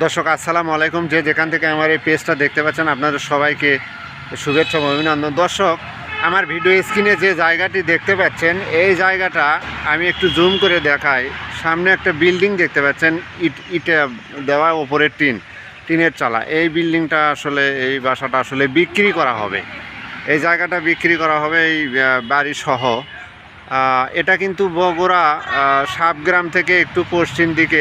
দর্শক আসসালামু আলাইকুম। যে যেখান থেকে আমার এই পেজটা দেখতে পাচ্ছেন আপনাদের সবাইকে শুভেচ্ছা ও অভিনন্দন। দর্শক, আমার ভিডিও স্ক্রিনে যে জায়গাটি দেখতে পাচ্ছেন এই জায়গাটা আমি একটু জুম করে দেখাই। সামনে একটা বিল্ডিং দেখতে পাচ্ছেন, ইটে দেওয়া, ওপরে টিনের চালা। এই বিল্ডিংটা আসলে, এই বাসাটা আসলে বিক্রি করা হবে। এই জায়গাটা বিক্রি করা হবে, এই বাড়ি সহ। এটা কিন্তু বগুড়া সাবগ্রাম থেকে একটু পশ্চিম দিকে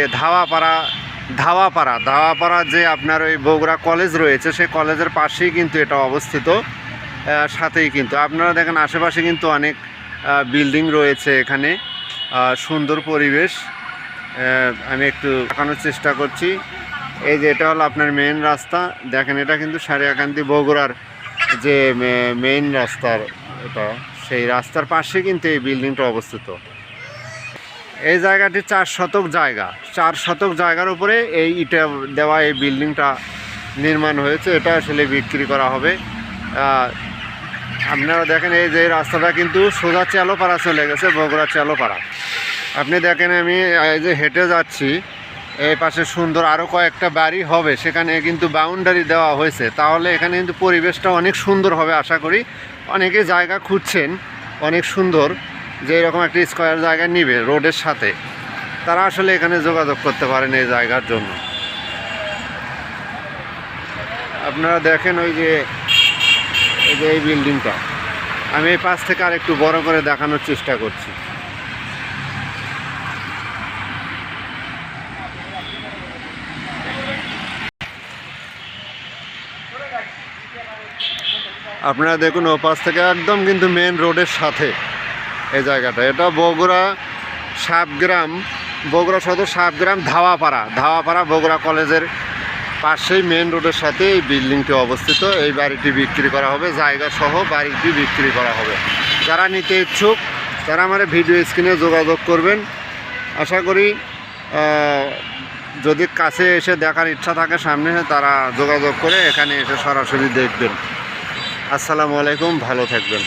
ধাওয়াপাড়া যে আপনার ওই বগুড়া কলেজ রয়েছে, সেই কলেজের পাশেই কিন্তু এটা অবস্থিত। সাথেই কিন্তু আপনারা দেখেন আশেপাশে কিন্তু অনেক বিল্ডিং রয়েছে এখানে, সুন্দর পরিবেশ। আমি একটু দেখানোর চেষ্টা করছি। এই যে এটা হলো আপনার মেইন রাস্তা, দেখেন এটা কিন্তু সারিয়াকান্দি বগুড়ার যে মেইন রাস্তার, এটা সেই রাস্তার পাশে কিন্তু এই বিল্ডিংটা অবস্থিত। এই জায়গাটি 4 শতক জায়গা, 4 শতক জায়গার উপরে এই ইটা দেওয়া এই বিল্ডিংটা নির্মাণ হয়েছে। এটা আসলে বিক্রি করা হবে। আপনারা দেখেন এই যে রাস্তাটা কিন্তু সোজা চেলোপাড়া চলে গেছে, বগুড়া চেলোপাড়া। আপনি দেখেন আমি এই যে হেঁটে যাচ্ছি, এই পাশে সুন্দর আরও কয়েকটা বাড়ি হবে, সেখানে কিন্তু বাউন্ডারি দেওয়া হয়েছে। তাহলে এখানে কিন্তু পরিবেশটা অনেক সুন্দর হবে আশা করি। অনেকে জায়গা খুঁজছেন অনেক সুন্দর, যে এরকম একটা স্কোয়ার জায়গা নিবে রোডের সাথে, তারা আসলে এখানে যোগাযোগ করতে পারেন এই জায়গার জন্য। আপনারা দেখেন ওই যে এই বিল্ডিংটা, আমি এই পাশ থেকে আর একটু বড় করে দেখানোর চেষ্টা করছি। আপনারা দেখুন ও পাশ থেকে একদম কিন্তু মেন রোডের সাথে এই জায়গাটা। এটা বগুড়া সদর সাবগ্রাম ধাওয়াপাড়া বগুড়া কলেজের পাশেই মেন রোডের সাথে এই বিল্ডিংটি অবস্থিত। এই বাড়িটি বিক্রি করা হবে, জায়গা সহ বাড়িটি বিক্রি করা হবে। যারা নিতে ইচ্ছুক তারা আমার ভিডিও স্ক্রিনে যোগাযোগ করবেন। আশা করি যদি কাছে এসে দেখার ইচ্ছা থাকে সামনে, তারা যোগাযোগ করে এখানে এসে সরাসরি দেখবেন। আসসালামু আলাইকুম, ভালো থাকবেন।